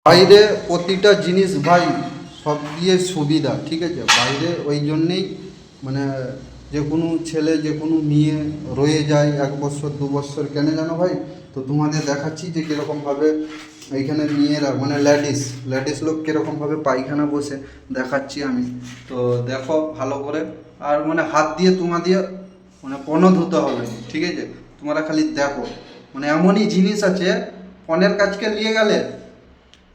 বাইরে প্রতিটা জিনিস ভাই সব দিয়ে সুবিধা, ঠিক আছে। বাইরে ওই জন্যেই মানে যে কোনো ছেলে যে কোনো মেয়ে রয়ে যায় 1 বছর 2 বছর, কেন জানো ভাই? তো তোমাদের দেখাচ্ছি যে কীরকমভাবে এইখানে মেয়েরা মানে লেডিস লোক কীরকমভাবে পায়খানা বসে দেখাচ্ছি আমি। তো দেখো ভালো করে, আর মানে হাত দিয়ে তোমাদের মানে পণ্য ধুতে হবে, ঠিক আছে। তোমরা খালি দেখো, মানে এমনই জিনিস আছে পনের কাছকে নিয়ে গেলে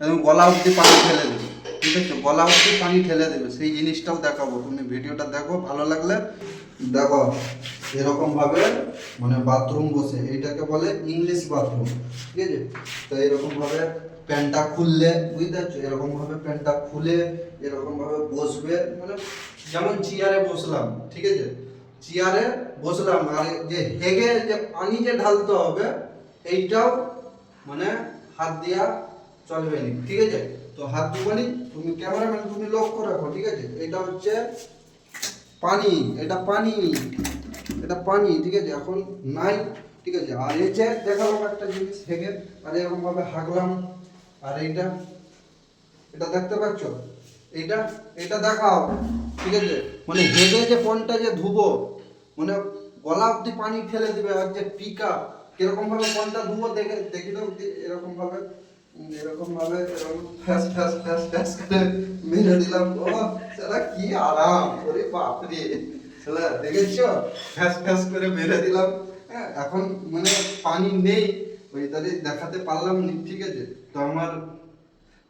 একদম গলা অবধি পানি ঠেলে দেবে, ঠিক আছে। গলা অবধি পানি ঠেলে দেবে, সেই জিনিসটাও দেখাবো। তুমি ভিডিওটা দেখো, ভালো লাগলে দেখো। এরকমভাবে মানে বাথরুম বসে, এইটাকে বলে ইংলিশ বাথরুম, ঠিক আছে। তো এরকমভাবে প্যান্টটা খুললে, বুঝতে পারছো, এরকমভাবে প্যান্টটা খুলে এরকমভাবে বসবে, মানে যেমন চেয়ারে বসলাম, ঠিক আছে। চেয়ারে বসলাম, আর যে হেগে যে পানি যে ঢালতে হবে এইটাও মানে হাত দিয়া চলবে না, ঠিক আছে। তো হাত দুবানি, তুমি ক্যামেরাম্যান তুমি লক্ষ্য রাখো, ঠিক আছে। এটা হচ্ছে পানি, এটা পানি, ঠিক আছে। এখন নাই, ঠিক আছে। আর এই যে দেখালাম একটা জিনিস হেগে, আর এরকম ভাবে হাগলাম। আর এটা দেখতে পাচ্ছ, এটা এটা দেখাও, ঠিক আছে। মানে হেগে যে কোনটা যে ধুবো, মানে গলা অব্দি পানি ঠেলে দিবে। আর যে পিকা কিরকম ভাবে কোনটা ধুবো দেখে দেখি দাও, এরকম ভাবে এরকম ফ্যাস ফ্যাস ফ্যাস ফ্যাস করে মেরে দিলাম। ও সারা কি আরাম, ওরে বাপ রে, শালা দেখেছো, ফ্যাস ফ্যাস করে মেরে দিলাম। হ্যাঁ, এখন মানে পানি নেই, ওই তারে দেখাতে পারলাম না, ঠিক আছে। তো আমার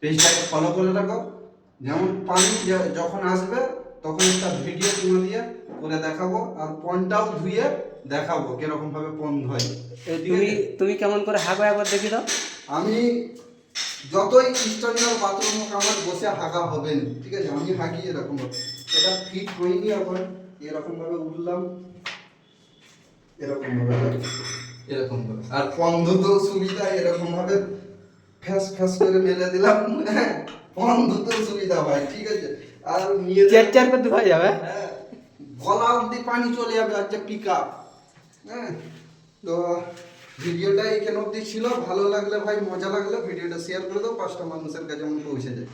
পেজটাকে ফলো করে রাখো, যেমন পানি যখন আসবে তখন একটা ভিডিও তোমার দিয়ে করে দেখাবো, আর পনটাও ধুয়ে দেখাবো কিরকম ভাবে পন ধোয়। তুমি তুমি কেমন করে হাগো একবার দেখি দাও। আমি যতই স্ট্যান্ডার্ড বাথরুম হোক আমার বসে হাগা হবে না, ঠিক আছে। আমি হাগি এরকম ভাবে, এটা ফিট হয়নি এখন, এরকম ভাবে উঠলাম, এরকম ভাবে, আর পন ধুতেও সুবিধা, এরকম ভাবে ফ্যাস ফ্যাস করে মেরে দিলাম। হ্যাঁ, পন ধুতেও সুবিধা ভাই, ঠিক আছে। আর চার চার করে ধোয়া যাবে। হ্যাঁ, গলা অব্দি পানি চলে যাবে, আর যে পিক আপ। হ্যাঁ, তো ভিডিওটা এখানে অব্দি ছিল। ভালো লাগলে ভাই, মজা লাগলে ভিডিওটা শেয়ার করে দাও, 5টা মানুষের কাছে যেমন পৌঁছে যায়।